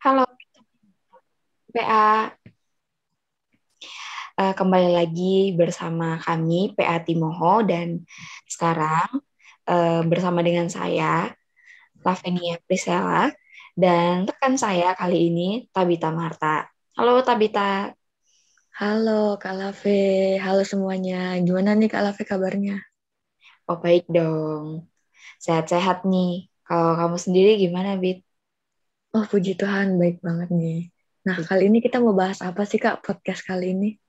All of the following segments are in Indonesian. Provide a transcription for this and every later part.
Halo PA. Kembali lagi bersama kami PA Timoho dan sekarang bersama dengan saya Lavenia Priscilla dan rekan saya kali ini Tabita Marta. Halo Tabita. Halo Kak Lafe, halo semuanya. Gimana nih Kak Lafe kabarnya? Oh baik dong, sehat-sehat nih. Kalau kamu sendiri gimana, Bit? Oh puji Tuhan, baik banget nih. Nah kali ini kita mau bahas apa sih Kak podcast kali ini?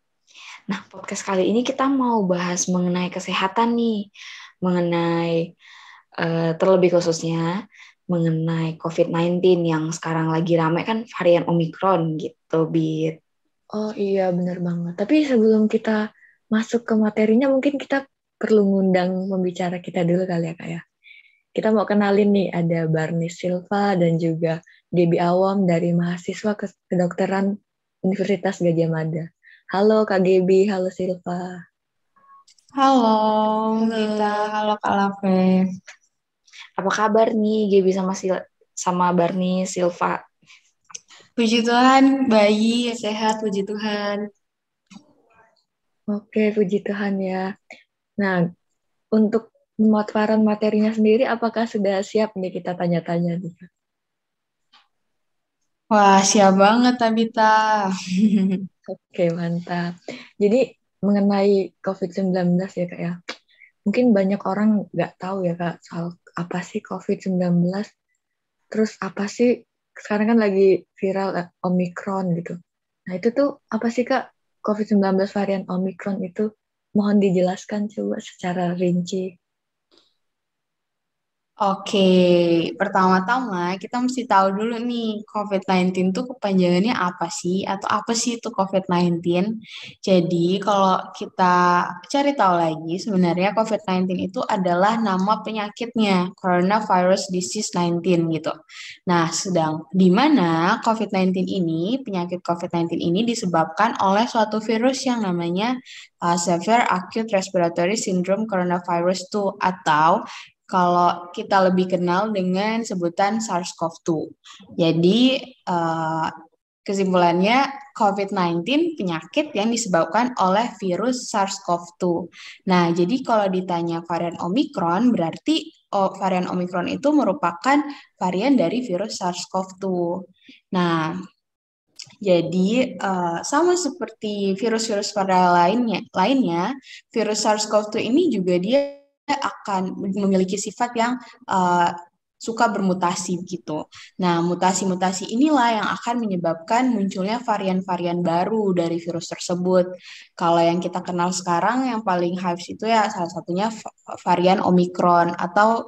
Nah, podcast kali ini kita mau bahas mengenai kesehatan nih, mengenai terlebih khususnya mengenai COVID-19 yang sekarang lagi ramai kan varian Omicron gitu, Bit. Oh iya bener banget. Tapi sebelum kita masuk ke materinya mungkin kita perlu ngundang pembicara kita dulu kali ya Kak ya. Kita mau kenalin nih ada Barni Silva dan juga Debbie Awam dari mahasiswa kedokteran Universitas Gadjah Mada. Halo Kak Gebi, halo Silva. Halo Gita, Halo. halo Kak Lafe. Apa kabar nih, Gaby sama Barni Silva? Puji Tuhan, bayi, sehat, puji Tuhan. Oke, puji Tuhan ya. Nah, untuk pemaparan materinya sendiri, apakah sudah siap nih kita tanya-tanya nih? Wah, siap banget Tabita. Oke, mantap. Jadi, mengenai COVID-19 ya, Kak ya. Mungkin banyak orang nggak tahu ya, Kak, soal apa sih COVID-19. Terus apa sih, sekarang kan lagi viral Omicron gitu. Nah, itu tuh apa sih, Kak, COVID-19 varian Omicron itu? Mohon dijelaskan coba secara rinci. Oke, pertama-tama kita mesti tahu dulu nih COVID-19 itu kepanjangannya apa sih? Atau apa sih itu COVID-19? Jadi kalau kita cari tahu lagi, sebenarnya COVID-19 itu adalah nama penyakitnya, Coronavirus Disease 19 gitu. Nah, sedang di mana COVID-19 ini, penyakit COVID-19 ini disebabkan oleh suatu virus yang namanya Severe Acute Respiratory Syndrome Coronavirus 2 atau kalau kita lebih kenal dengan sebutan SARS-CoV-2. Jadi, kesimpulannya COVID-19 penyakit yang disebabkan oleh virus SARS-CoV-2. Nah, jadi kalau ditanya varian Omicron, berarti varian Omicron itu merupakan varian dari virus SARS-CoV-2. Nah, jadi sama seperti virus-virus pada lainnya, virus SARS-CoV-2 ini juga dia akan memiliki sifat yang suka bermutasi gitu. Nah, mutasi-mutasi inilah yang akan menyebabkan munculnya varian-varian baru dari virus tersebut. Kalau yang kita kenal sekarang yang paling hype itu ya salah satunya varian Omicron atau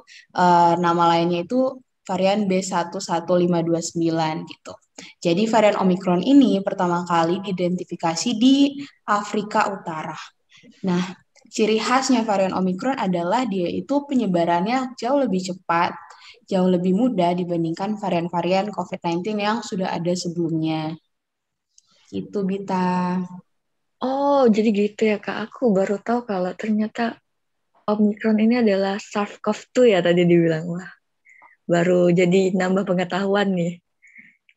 nama lainnya itu varian B11529 gitu. Jadi varian Omicron ini pertama kali diidentifikasi di Afrika Utara. Nah, ciri khasnya varian Omicron adalah dia itu penyebarannya jauh lebih cepat, jauh lebih mudah dibandingkan varian-varian COVID-19 yang sudah ada sebelumnya. Itu Bita. Oh, jadi gitu ya, Kak. Aku baru tahu kalau ternyata Omicron ini adalah SARS-CoV-2 ya tadi dibilang. Wah, baru jadi nambah pengetahuan nih.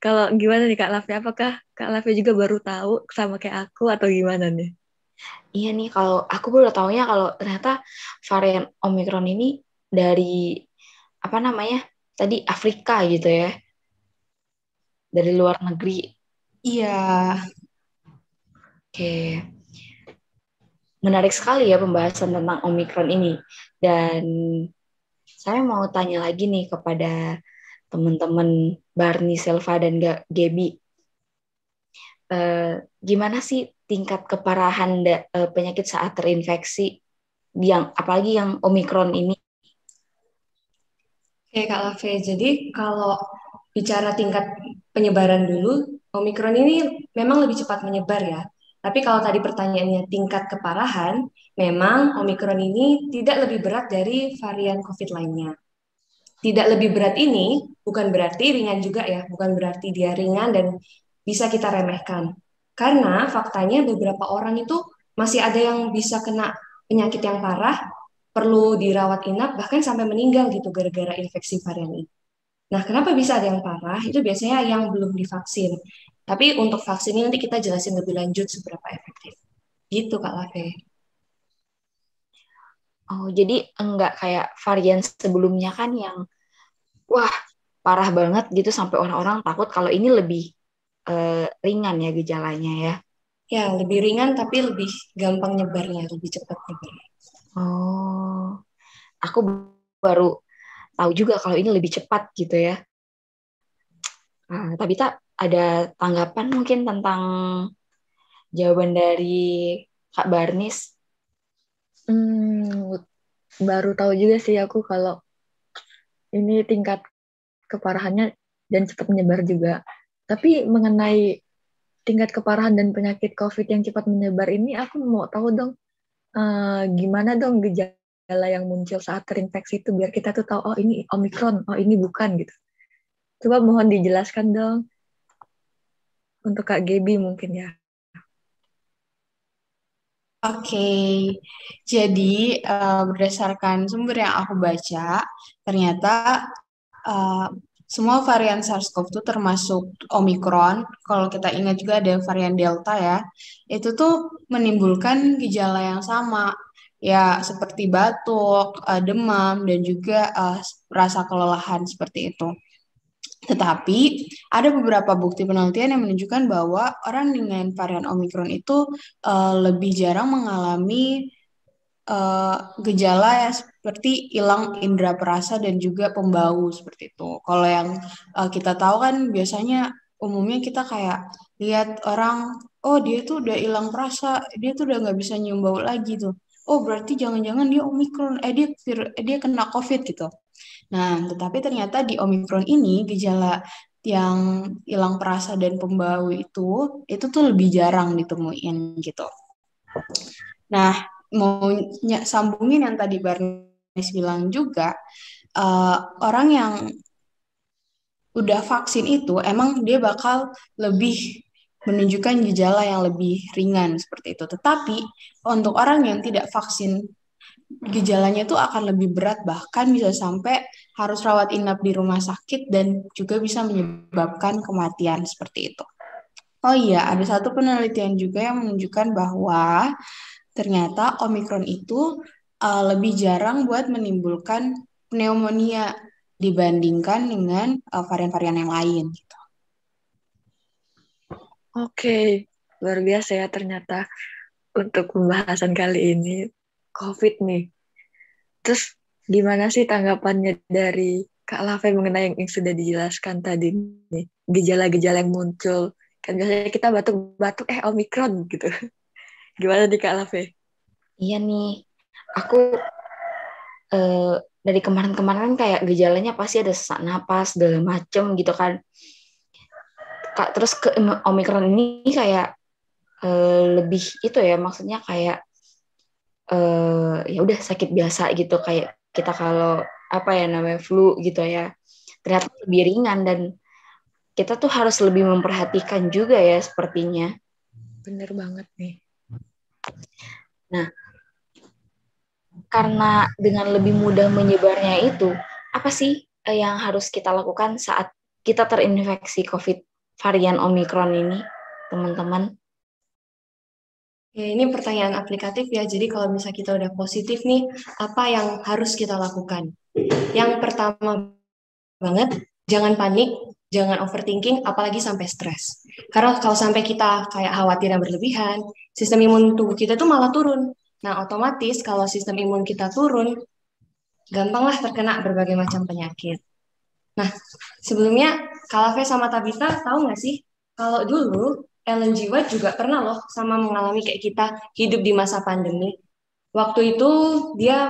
Kalau gimana nih Kak Lafi? Apakah Kak Lafi juga baru tahu sama kayak aku atau gimana nih? Iya nih, kalau aku baru taunya kalau ternyata varian Omicron ini dari apa namanya? Tadi Afrika gitu ya, dari luar negeri. Iya, Oke, menarik sekali ya pembahasan tentang Omicron ini. Dan saya mau tanya lagi nih kepada teman-teman Barni, Selva, dan Gaby. Gimana sih tingkat keparahan penyakit saat terinfeksi, yang apalagi yang Omicron ini? Oke, Kak Lafe. Jadi kalau bicara tingkat penyebaran dulu, Omikron ini memang lebih cepat menyebar ya. Tapi kalau tadi pertanyaannya tingkat keparahan, memang Omikron ini tidak lebih berat dari varian COVID lainnya. Tidak lebih berat ini bukan berarti ringan juga ya, bukan berarti dia ringan dan bisa kita remehkan. Karena faktanya beberapa orang itu masih ada yang bisa kena penyakit yang parah, perlu dirawat inap, bahkan sampai meninggal gitu gara-gara infeksi varian ini. Nah, kenapa bisa ada yang parah? Itu biasanya yang belum divaksin. Tapi untuk vaksin ini nanti kita jelasin lebih lanjut seberapa efektif. Gitu, Kak Lafe. Oh, jadi enggak kayak varian sebelumnya kan yang wah parah banget gitu sampai orang-orang takut kalau ini lebih ringan ya gejalanya ya. Ya, lebih ringan tapi lebih gampang nyebarnya, lebih cepat nyebarnya. Oh, aku baru tahu juga kalau ini lebih cepat gitu ya. Tapi tak ada tanggapan mungkin tentang jawaban dari Kak Barnis. Hmm, baru tahu juga sih aku kalau ini tingkat keparahannya dan cepat menyebar juga. Tapi mengenai tingkat keparahan dan penyakit COVID yang cepat menyebar ini, aku mau tahu dong, gimana dong gejala yang muncul saat terinfeksi itu biar kita tuh tahu, oh ini Omikron, oh ini bukan gitu. Coba mohon dijelaskan dong untuk Kak Gaby mungkin ya. Oke, jadi berdasarkan sumber yang aku baca, ternyata uh, semua varian SARS-CoV-2 termasuk Omicron, kalau kita ingat juga ada varian Delta ya, itu tuh menimbulkan gejala yang sama, ya seperti batuk, demam, dan juga rasa kelelahan seperti itu. Tetapi ada beberapa bukti penelitian yang menunjukkan bahwa orang dengan varian Omicron itu lebih jarang mengalami gejala ya seperti hilang indera perasa dan juga pembau seperti itu. Kalau yang kita tahu kan biasanya umumnya kita kayak lihat orang, oh dia tuh udah hilang perasa, dia tuh udah nggak bisa nyium bau lagi tuh. Oh berarti jangan-jangan dia Omicron, dia kena COVID gitu. Nah, tetapi ternyata di Omicron ini gejala yang hilang perasa dan pembau itu tuh lebih jarang ditemuin gitu. Nah, mau sambungin yang tadi Barnes bilang juga, orang yang udah vaksin itu emang dia bakal lebih menunjukkan gejala yang lebih ringan seperti itu. Tetapi untuk orang yang tidak vaksin, gejalanya itu akan lebih berat, bahkan bisa sampai harus rawat inap di rumah sakit dan juga bisa menyebabkan kematian seperti itu. Oh iya, ada satu penelitian juga yang menunjukkan bahwa ternyata Omikron itu lebih jarang buat menimbulkan pneumonia dibandingkan dengan varian-varian yang lain. Gitu. Oke, luar biasa ya ternyata untuk pembahasan kali ini COVID nih. Terus gimana sih tanggapannya dari Kak Lafe mengenai yang sudah dijelaskan tadi nih, gejala-gejala yang muncul. Kan biasanya kita batuk-batuk, Omikron gitu. Gimana nih Kak Lafe? Iya nih, aku dari kemarin-kemarin kan kayak gejalanya pasti ada sesak napas, segala macem gitu kan. Terus ke Omikron ini kayak lebih itu ya, maksudnya kayak ya udah sakit biasa gitu kayak kita kalau apa ya namanya flu gitu ya. Ternyata lebih ringan dan kita tuh harus lebih memperhatikan juga ya sepertinya. Bener banget nih. Nah, karena dengan lebih mudah menyebarnya itu, apa sih yang harus kita lakukan saat kita terinfeksi COVID varian Omikron ini, teman-teman? Ya, ini pertanyaan aplikatif ya. Jadi kalau misalnya kita udah positif nih, apa yang harus kita lakukan? Yang pertama banget, jangan panik, jangan overthinking, apalagi sampai stres. Karena kalau sampai kita kayak khawatir yang berlebihan, sistem imun tubuh kita tuh malah turun. Nah, otomatis kalau sistem imun kita turun, gampanglah terkena berbagai macam penyakit. Nah, sebelumnya Kalafe sama Tabita tahu nggak sih, kalau dulu Ellen G. White juga pernah loh sama mengalami kayak kita hidup di masa pandemi. Waktu itu dia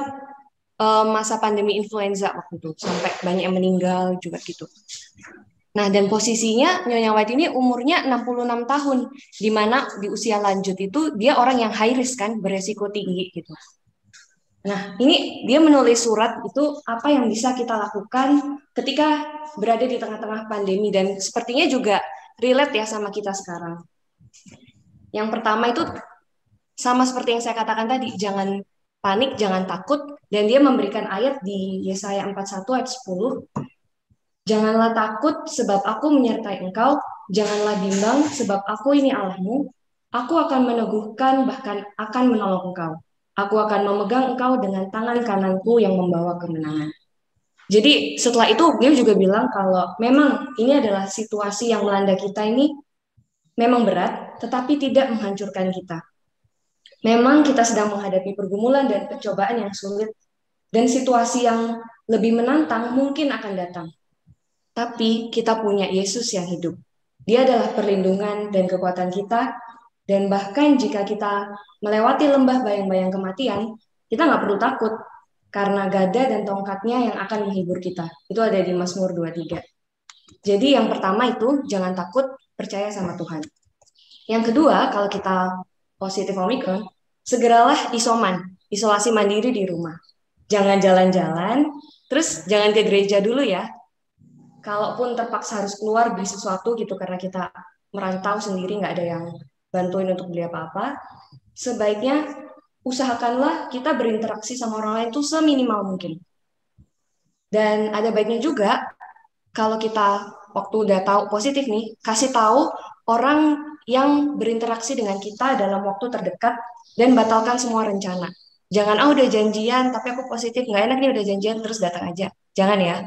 masa pandemi influenza waktu itu sampai banyak yang meninggal juga gitu. Nah, dan posisinya Nyonya White ini umurnya 66 tahun, di mana di usia lanjut itu dia orang yang high risk kan, beresiko tinggi gitu. Nah, ini dia menulis surat itu apa yang bisa kita lakukan ketika berada di tengah-tengah pandemi dan sepertinya juga relate ya sama kita sekarang. Yang pertama itu sama seperti yang saya katakan tadi, jangan panik, jangan takut, dan dia memberikan ayat di Yesaya 41 ayat 10. Janganlah takut sebab aku menyertai engkau, janganlah bimbang sebab aku ini Allahmu. Aku akan meneguhkan bahkan akan menolong engkau. Aku akan memegang engkau dengan tangan kananku yang membawa kemenangan. Jadi setelah itu beliau juga bilang kalau memang ini adalah situasi yang melanda kita ini memang berat, tetapi tidak menghancurkan kita. Memang kita sedang menghadapi pergumulan dan pencobaan yang sulit, dan situasi yang lebih menantang mungkin akan datang. Tapi kita punya Yesus yang hidup. Dia adalah perlindungan dan kekuatan kita, dan bahkan jika kita melewati lembah bayang-bayang kematian, kita nggak perlu takut, karena gada dan tongkatnya yang akan menghibur kita. Itu ada di Mazmur 23. Jadi yang pertama itu, jangan takut, percaya sama Tuhan. Yang kedua, kalau kita positif Omikron, segeralah isolasi mandiri di rumah. Jangan jalan-jalan, terus jangan ke gereja dulu ya. Kalaupun terpaksa harus keluar beli sesuatu gitu karena kita merantau sendiri, nggak ada yang bantuin untuk beli apa-apa, sebaiknya usahakanlah kita berinteraksi sama orang lain itu seminimal mungkin. Dan ada baiknya juga kalau kita waktu udah tahu positif nih, kasih tahu orang yang berinteraksi dengan kita dalam waktu terdekat dan batalkan semua rencana. Jangan, udah janjian tapi aku positif, nggak enak nih udah janjian terus datang aja. Jangan ya.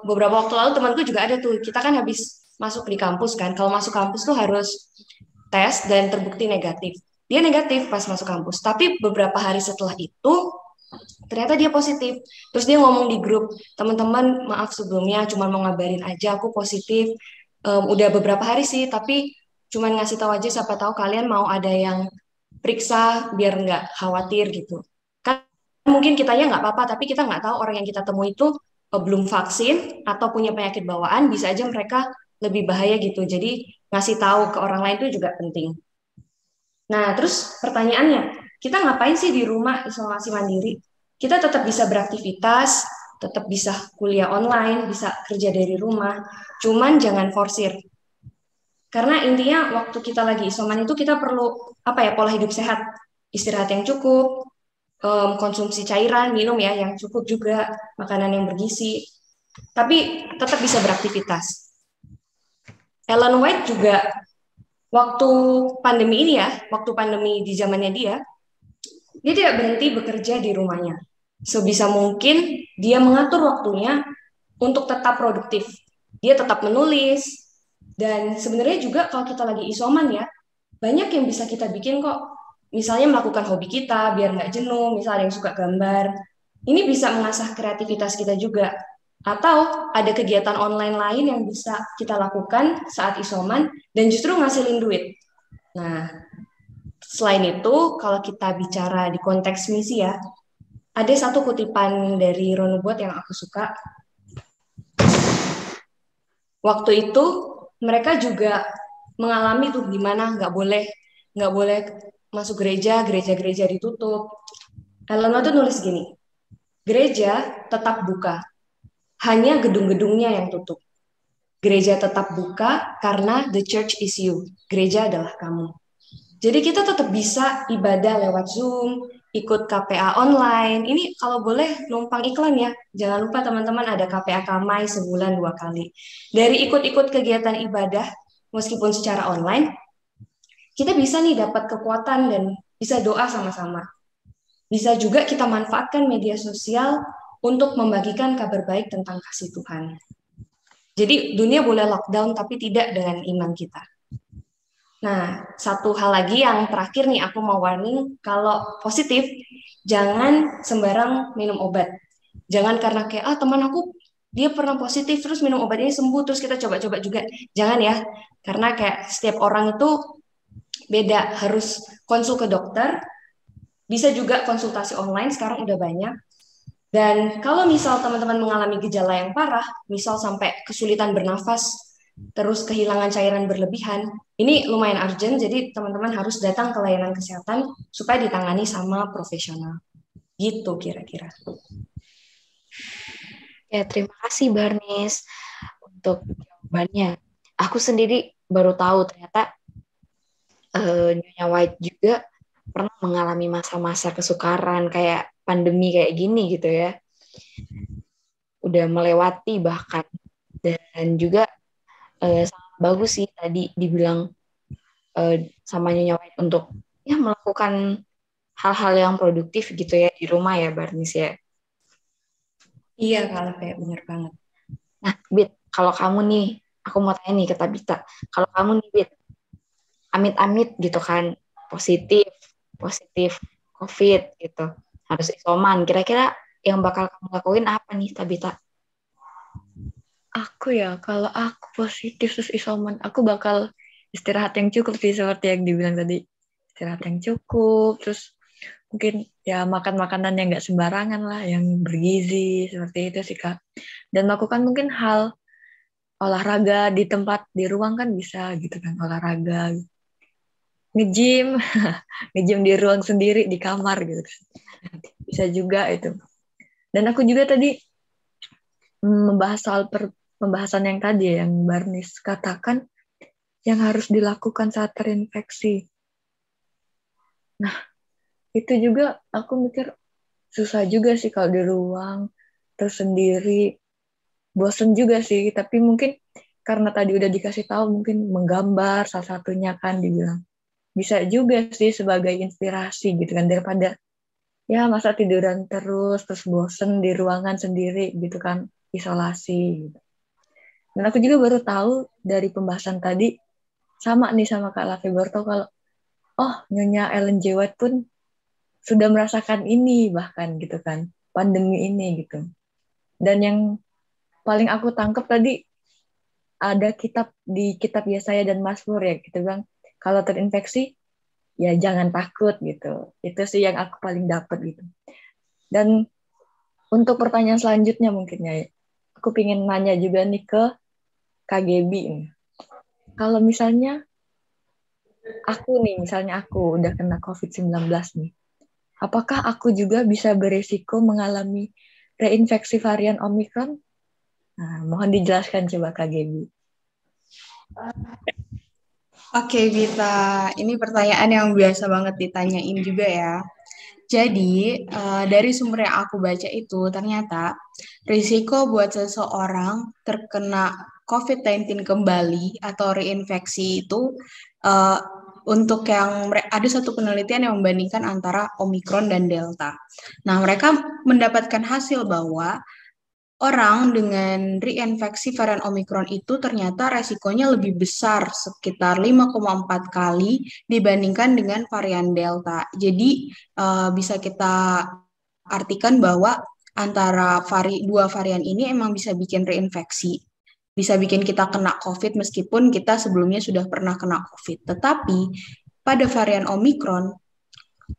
Beberapa waktu lalu temanku juga ada tuh, kita kan habis masuk di kampus kan, kalau masuk kampus tuh harus tes dan terbukti negatif. Dia negatif pas masuk kampus, tapi beberapa hari setelah itu ternyata dia positif. Terus dia ngomong di grup, teman-teman maaf sebelumnya, cuma mau ngabarin aja aku positif. Udah beberapa hari sih, tapi cuma ngasih tahu aja siapa tahu kalian mau ada yang periksa biar nggak khawatir gitu. Kan mungkin kitanya nggak apa-apa, tapi kita nggak tahu orang yang kita temui itu belum vaksin atau punya penyakit bawaan, bisa aja mereka lebih bahaya gitu. Jadi ngasih tahu ke orang lain itu juga penting. Nah, terus pertanyaannya, kita ngapain sih di rumah isolasi mandiri? Kita tetap bisa beraktivitas, tetap bisa kuliah online, bisa kerja dari rumah, cuman jangan forsir. Karena intinya waktu kita lagi isoman itu kita perlu pola hidup sehat, istirahat yang cukup, konsumsi cairan, minum ya yang cukup juga, makanan yang bergizi, tapi tetap bisa beraktivitas. Ellen White juga waktu pandemi ini ya, waktu pandemi di zamannya dia tidak berhenti bekerja di rumahnya. Sebisa mungkin dia mengatur waktunya untuk tetap produktif. Dia tetap menulis, dan sebenarnya juga kalau kita lagi isoman ya, banyak yang bisa kita bikin kok. Misalnya melakukan hobi kita biar nggak jenuh, misalnya yang suka gambar. Ini bisa mengasah kreativitas kita juga. Atau ada kegiatan online lain yang bisa kita lakukan saat isoman dan justru ngasilin duit. Nah, selain itu, kalau kita bicara di konteks misi ya, ada satu kutipan dari Ron Hubbard yang aku suka. Waktu itu mereka juga mengalami tuh gimana nggak boleh masuk gereja ditutup. Ellen White tuh nulis gini, gereja tetap buka, hanya gedung-gedungnya yang tutup. Gereja tetap buka karena the church is you. Gereja adalah kamu. Jadi kita tetap bisa ibadah lewat Zoom, ikut KPA online. Ini kalau boleh numpang iklan ya. Jangan lupa teman-teman ada KPA Kamai sebulan 2 kali. Dari ikut-ikut kegiatan ibadah, meskipun secara online, kita bisa nih dapat kekuatan dan bisa doa sama-sama. Bisa juga kita manfaatkan media sosial untuk membagikan kabar baik tentang kasih Tuhan. Jadi dunia boleh lockdown tapi tidak dengan iman kita. Nah, satu hal lagi yang terakhir nih aku mau warning, kalau positif jangan sembarang minum obat. Jangan karena kayak teman aku dia pernah positif terus minum obat ini sembuh terus kita coba-coba juga. Jangan ya. Karena kayak setiap orang itu beda, harus konsul ke dokter. Bisa juga konsultasi online sekarang udah banyak. Dan kalau misal teman-teman mengalami gejala yang parah, misal sampai kesulitan bernafas, terus kehilangan cairan berlebihan, ini lumayan urgent, jadi teman-teman harus datang ke layanan kesehatan supaya ditangani sama profesional. Gitu kira-kira. Ya, terima kasih Barnis untuk jawabannya. Aku sendiri baru tahu ternyata Nyonya White juga pernah mengalami masa-masa kesukaran kayak pandemi kayak gini gitu ya. udah melewati bahkan. Dan juga sangat bagus sih tadi dibilang sama Nyonya White untuk ya melakukan hal-hal yang produktif gitu ya di rumah ya Barnis ya. Iya, kalau kayak bener banget. Nah, Bit, kalau kamu nih, aku mau tanya nih ke Tabita, kalau kamu nih Bit, amit-amit gitu kan, positif COVID gitu, harus isoman, kira-kira yang bakal kamu lakuin apa nih Tabita? Aku ya, kalau aku positif terus isoman, aku bakal istirahat yang cukup sih, seperti yang dibilang tadi. Istirahat yang cukup, terus mungkin ya makan makanan yang nggak sembarangan lah, yang bergizi, seperti itu sih Kak. Dan melakukan mungkin hal olahraga di tempat, di ruang kan bisa gitu kan, olahraga. Nge-gym, nge-gym di ruang sendiri, di kamar gitu kan. Bisa juga itu. Dan aku juga tadi membahas soal pembahasan yang tadi ya, yang Barnis katakan, yang harus dilakukan saat terinfeksi. Nah, itu juga aku mikir susah juga sih kalau di ruang tersendiri. Bosen juga sih, tapi mungkin karena tadi udah dikasih tahu, mungkin menggambar salah satunya kan dibilang. Bisa juga sih sebagai inspirasi gitu kan, daripada ya masa tiduran terus bosen di ruangan sendiri gitu kan, isolasi gitu. Dan aku juga baru tahu dari pembahasan tadi, sama nih sama Kak Lavi, baru tahu kalau oh Nyonya Ellen G. White pun sudah merasakan ini bahkan gitu kan, pandemi ini gitu. Dan yang paling aku tangkap tadi, ada di kitab Yesaya dan Mazmur ya, gitu bang, kalau terinfeksi ya jangan takut gitu. Itu sih yang aku paling dapat gitu. Dan untuk pertanyaan selanjutnya mungkin ya, aku pengen nanya juga nih ke KGB nih. Kalau misalnya aku udah kena COVID-19 nih, apakah aku juga bisa beresiko mengalami reinfeksi varian Omicron? Nah, mohon dijelaskan coba KGB. Oke, Vita. Ini pertanyaan yang biasa banget ditanyain juga ya. Jadi, dari sumber yang aku baca itu, ternyata risiko buat seseorang terkena COVID-19 kembali atau reinfeksi itu eh, untuk yang ada satu penelitian yang membandingkan antara Omicron dan Delta. Nah, mereka mendapatkan hasil bahwa orang dengan reinfeksi varian Omicron itu ternyata resikonya lebih besar, sekitar 5,4 kali dibandingkan dengan varian Delta. Jadi bisa kita artikan bahwa antara dua varian ini emang bisa bikin reinfeksi. Bisa bikin kita kena COVID meskipun kita sebelumnya sudah pernah kena COVID. Tetapi pada varian Omicron,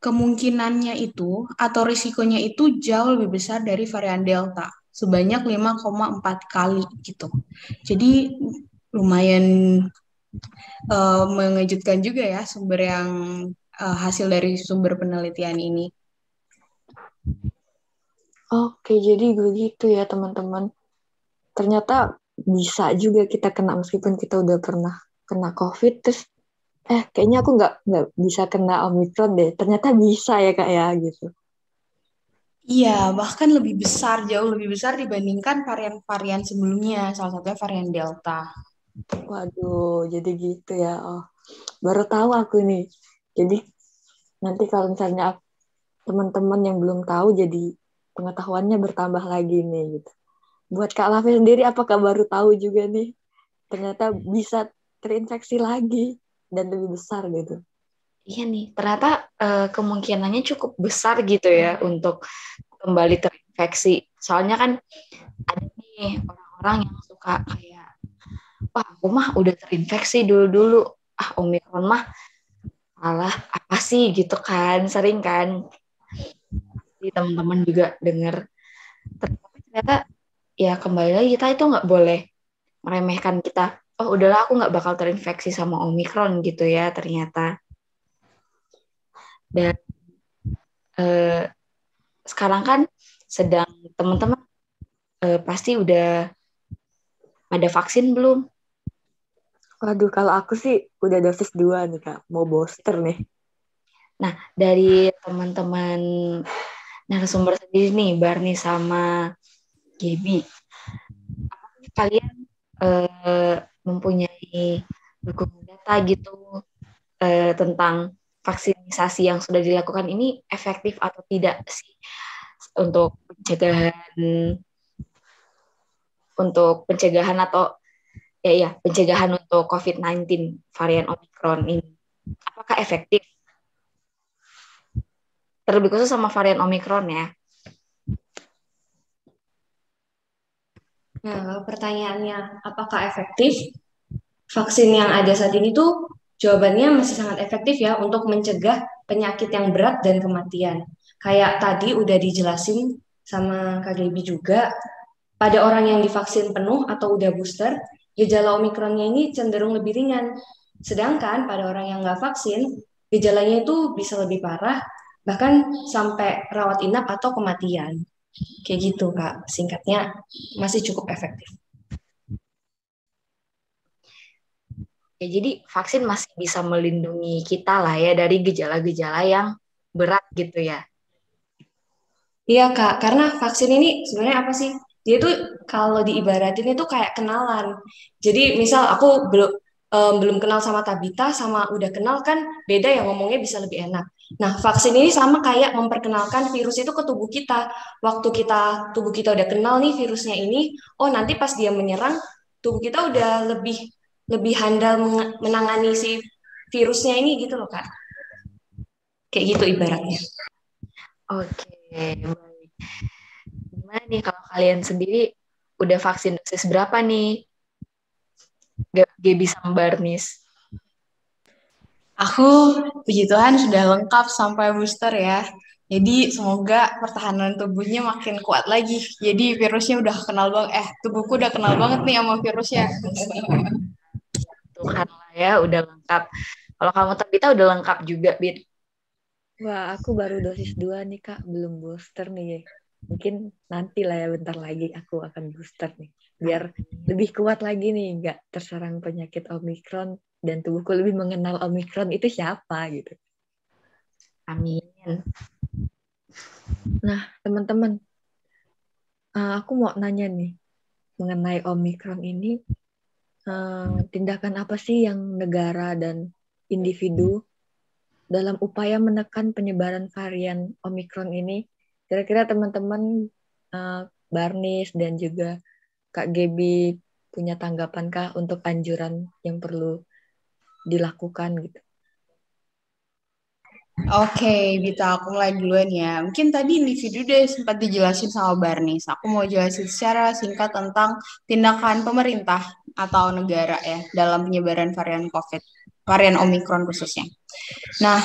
kemungkinannya itu atau risikonya itu jauh lebih besar dari varian Delta, sebanyak 5,4 kali gitu. Jadi lumayan mengejutkan juga ya sumber yang hasil dari sumber penelitian ini. Oke, jadi begitu ya teman-teman. Ternyata bisa juga kita kena meskipun kita udah pernah kena COVID, terus kayaknya aku nggak bisa kena Omicron deh. Ternyata bisa ya Kak ya gitu. Iya, bahkan lebih besar, jauh lebih besar dibandingkan varian-varian sebelumnya, salah satunya varian Delta. Waduh, jadi gitu ya. Oh, baru tahu aku nih. Jadi nanti kalau misalnya teman-teman yang belum tahu, jadi pengetahuannya bertambah lagi nih gitu. Buat Kak Lavi sendiri, apakah baru tahu juga nih? Ternyata bisa terinfeksi lagi dan lebih besar gitu. Iya nih, ternyata kemungkinannya cukup besar gitu ya untuk kembali terinfeksi. Soalnya kan ada nih orang-orang yang suka kayak, wah aku mah udah terinfeksi dulu-dulu, Omikron mah alah apa sih gitu kan, sering kan. Jadi teman-teman juga denger. Tapi ternyata ya kembali lagi kita itu nggak boleh meremehkan kita. Oh udahlah aku nggak bakal terinfeksi sama Omikron gitu ya ternyata. Dan sekarang kan sedang teman-teman pasti udah ada vaksin belum? Waduh, kalau aku sih udah dosis 2 nih Kak, mau booster nih. Nah, dari teman-teman narasumber sendiri nih, Barni sama Gaby, kalian mempunyai dukungan data gitu tentang vaksinisasi yang sudah dilakukan ini efektif atau tidak sih untuk pencegahan atau pencegahan untuk COVID-19 varian Omicron ini. Apakah efektif? Terlebih khusus sama varian Omicron ya. Nah, kalau pertanyaannya apakah efektif? Vaksin yang ada saat ini tuh jawabannya masih sangat efektif ya untuk mencegah penyakit yang berat dan kematian. Kayak tadi udah dijelasin sama Kak Gaby juga, pada orang yang divaksin penuh atau udah booster, gejala Omikronnya ini cenderung lebih ringan. Sedangkan pada orang yang nggak vaksin, gejalanya itu bisa lebih parah, bahkan sampai rawat inap atau kematian. Kayak gitu, Kak. Singkatnya, masih cukup efektif. Ya, jadi vaksin masih bisa melindungi kita lah ya dari gejala-gejala yang berat gitu ya. Iya, Kak. Karena vaksin ini sebenarnya apa sih? Dia tuh kalau diibaratin itu kayak kenalan. Jadi misal aku belum kenal sama Tabita, sama udah kenal kan beda ya, ngomongnya bisa lebih enak. Nah, vaksin ini sama kayak memperkenalkan virus itu ke tubuh kita. Waktu tubuh kita udah kenal nih virusnya ini, oh nanti pas dia menyerang, tubuh kita udah lebih handal menangani si virusnya ini gitu loh, Kak. Kayak gitu ibaratnya. Oke, baik. Gimana nih kalau kalian sendiri udah vaksin dosis berapa nih? Gaby sama Barnis. Aku, puji Tuhan, sudah lengkap sampai booster ya. Jadi semoga pertahanan tubuhnya makin kuat lagi. Jadi virusnya udah kenal banget. Tubuhku udah kenal banget nih sama virusnya. Tuhan lah ya, udah lengkap. Kalau kamu Tabita udah lengkap juga, Bit. Wah, aku baru dosis 2 nih, Kak. Belum booster nih. Mungkin nanti lah ya, bentar lagi aku akan booster nih. Biar lebih kuat lagi nih, nggak terserang penyakit Omikron. Dan tubuhku lebih mengenal Omikron itu siapa gitu. Amin. Nah, teman-teman. Aku mau nanya nih. Mengenai Omikron ini. Tindakan apa sih yang negara dan individu dalam upaya menekan penyebaran varian Omikron ini? Kira-kira teman-teman Barnis dan juga Kak Gaby punya tanggapan kah untuk anjuran yang perlu dilakukan gitu? Oke, Bita, aku mulai duluan ya. Mungkin tadi individu deh sempat dijelasin sama Barnis. Aku mau jelasin secara singkat tentang tindakan pemerintah atau negara ya dalam penyebaran varian COVID, varian Omikron khususnya. Nah,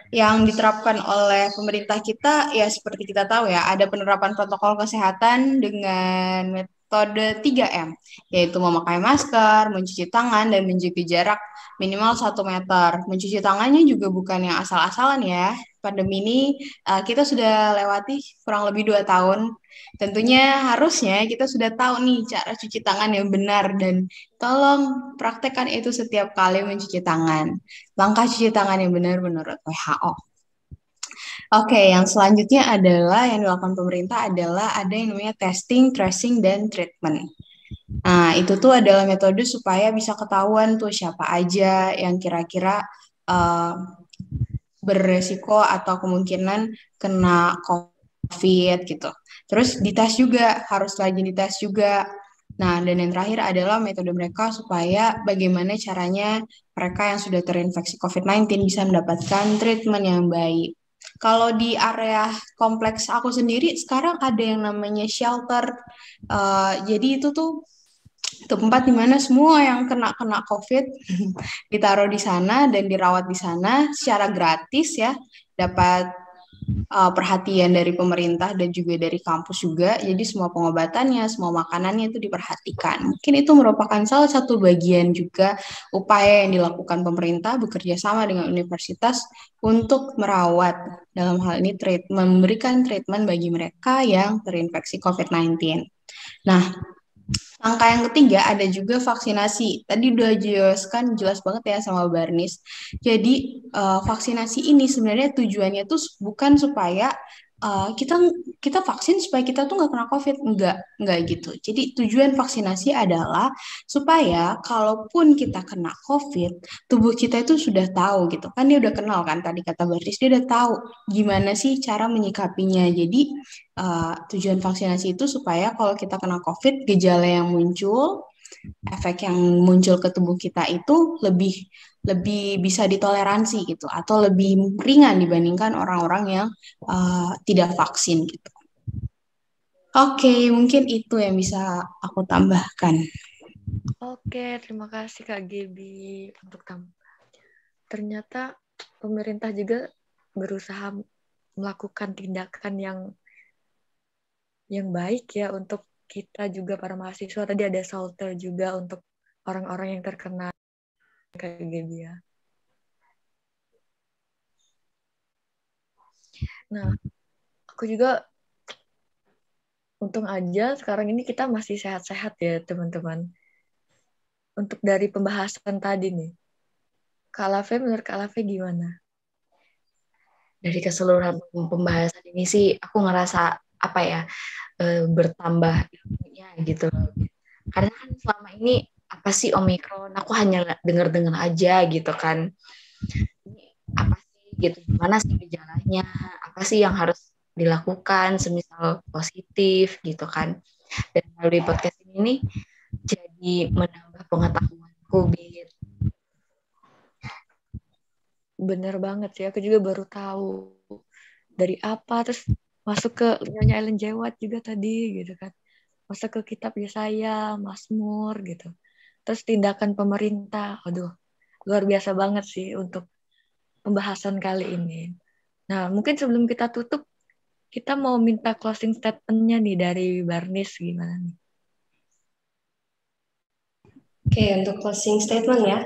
yang diterapkan oleh pemerintah kita ya seperti kita tahu ya, ada penerapan protokol kesehatan dengan metode 3M, yaitu memakai masker, mencuci tangan, dan menjaga jarak minimal 1 meter. Mencuci tangannya juga bukan yang asal-asalan ya. Pandemi ini kita sudah lewati kurang lebih 2 tahun. Tentunya harusnya kita sudah tahu nih cara cuci tangan yang benar dan tolong praktekkan itu setiap kali mencuci tangan. Langkah cuci tangan yang benar menurut WHO. Oke, yang selanjutnya adalah yang dilakukan pemerintah adalah ada yang namanya testing, tracing, dan treatment. Nah, itu tuh adalah metode supaya bisa ketahuan tuh siapa aja yang kira-kira beresiko atau kemungkinan kena COVID gitu. Terus dites juga, harus rajin dites juga. Nah, dan yang terakhir adalah metode mereka supaya bagaimana caranya mereka yang sudah terinfeksi COVID-19 bisa mendapatkan treatment yang baik. Kalau di area kompleks aku sendiri, sekarang ada yang namanya shelter. Jadi itu tuh tempat di mana semua yang kena COVID ditaruh di sana dan dirawat di sana secara gratis ya, dapat perhatian dari pemerintah dan juga dari kampus juga. Jadi semua pengobatannya, semua makanannya itu diperhatikan. Mungkin itu merupakan salah satu bagian juga upaya yang dilakukan pemerintah bekerja sama dengan universitas untuk merawat, dalam hal ini memberikan treatment bagi mereka yang terinfeksi COVID-19. Nah, langkah yang ketiga ada juga vaksinasi. Tadi udah jelaskan jelas banget ya sama Barnis. Jadi vaksinasi ini sebenarnya tujuannya tuh bukan supaya kita kita vaksin supaya kita tuh nggak kena COVID. Enggak gitu. Jadi tujuan vaksinasi adalah supaya kalaupun kita kena COVID, tubuh kita itu sudah tahu gitu. Kan dia udah kenal kan tadi kata Baris, dia udah tahu gimana sih cara menyikapinya. Jadi tujuan vaksinasi itu supaya kalau kita kena COVID, gejala yang muncul, efek yang muncul ke tubuh kita itu lebih lebih bisa ditoleransi gitu atau lebih ringan dibandingkan orang-orang yang tidak vaksin gitu. Oke, mungkin itu yang bisa aku tambahkan. Oke, terima kasih Kak Gebi untuk ternyata pemerintah juga berusaha melakukan tindakan yang baik ya untuk kita juga para mahasiswa. Tadi ada shelter juga untuk orang-orang yang terkena kayak Gebi ya. Nah, aku juga untung aja sekarang ini kita masih sehat-sehat ya teman-teman. Untuk dari pembahasan tadi nih, Kak Lafe, menurut Kak Lafe gimana? Dari keseluruhan pembahasan ini sih aku ngerasa apa ya, bertambah ilmunya gitu loh. Karena kan selama ini apa sih Omikron? Aku hanya dengar-dengar aja gitu kan. Ini apa sih gitu? Gimana sih gejalanya? Apa sih yang harus dilakukan semisal positif gitu kan? Dan melalui podcast ini jadi menambah pengetahuanku gitu. Bener banget sih, aku juga baru tahu dari apa, terus masuk ke Nyonya Ellen G. White juga tadi gitu kan, masuk ke kitab Yesaya, Mazmur gitu, terus tindakan pemerintah. Aduh, luar biasa banget sih untuk pembahasan kali ini. Nah, mungkin sebelum kita tutup, kita mau minta closing statement-nya nih dari Barnis, gimana nih? Oke, untuk closing statement ya.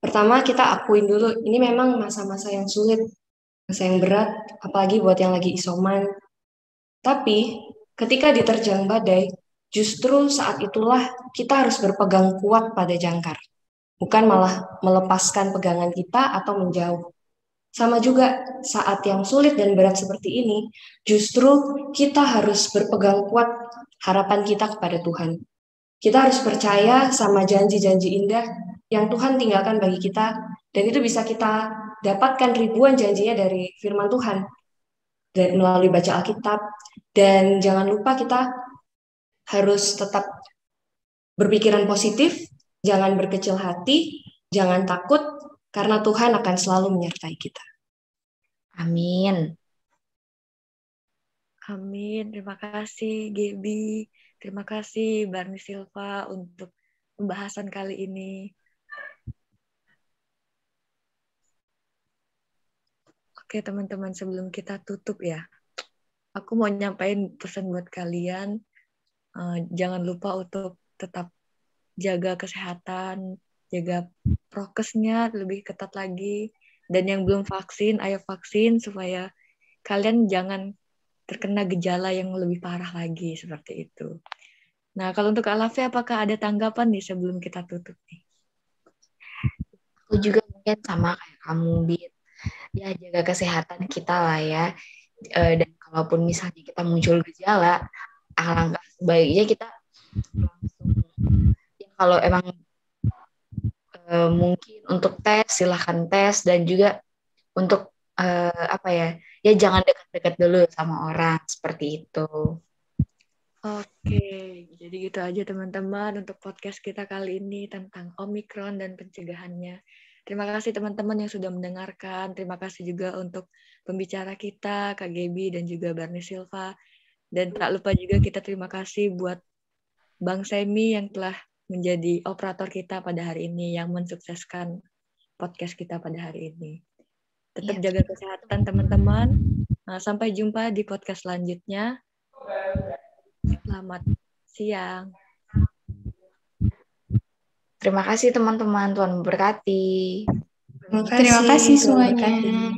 Pertama, kita akuin dulu, ini memang masa-masa yang sulit, masa yang berat, apalagi buat yang lagi isoman. Tapi, ketika diterjang badai, justru saat itulah kita harus berpegang kuat pada jangkar. Bukan malah melepaskan pegangan kita atau menjauh. Sama juga saat yang sulit dan berat seperti ini, justru kita harus berpegang kuat harapan kita kepada Tuhan. Kita harus percaya sama janji-janji indah yang Tuhan tinggalkan bagi kita, dan itu bisa kita dapatkan ribuan janjinya dari firman Tuhan dan melalui baca Alkitab. Dan jangan lupa kita harus tetap berpikiran positif, jangan berkecil hati, jangan takut, karena Tuhan akan selalu menyertai kita. Amin. Amin. Terima kasih Gebi. Terima kasih Barni Silva untuk pembahasan kali ini. Oke teman-teman, sebelum kita tutup ya, aku mau nyampain pesan buat kalian. Jangan lupa untuk tetap jaga kesehatan, jaga prokesnya lebih ketat lagi. Dan yang belum vaksin, ayo vaksin supaya kalian jangan terkena gejala yang lebih parah lagi seperti itu. Nah, kalau untuk Alafi, apakah ada tanggapan nih sebelum kita tutup nih? Aku juga mungkin sama kayak kamu, Bit. Ya, jaga kesehatan kita lah ya. Dan kalaupun misalnya kita muncul gejala, alangkah sebaiknya kita langsung, ya kalau emang mungkin untuk tes, silahkan tes. Dan juga untuk apa ya jangan dekat-dekat dulu sama orang, seperti itu. Oke, jadi gitu aja teman-teman untuk podcast kita kali ini tentang Omikron dan pencegahannya. Terima kasih teman-teman yang sudah mendengarkan. Terima kasih juga untuk pembicara kita, Kak Gebi dan juga Barni Silva. Dan tak lupa juga kita terima kasih buat Bang Semi yang telah menjadi operator kita pada hari ini, yang mensukseskan podcast kita pada hari ini. Tetap jaga kesehatan teman-teman. Nah, sampai jumpa di podcast selanjutnya. Selamat siang. Terima kasih teman-teman, Tuhan memberkati. Terima kasih semuanya.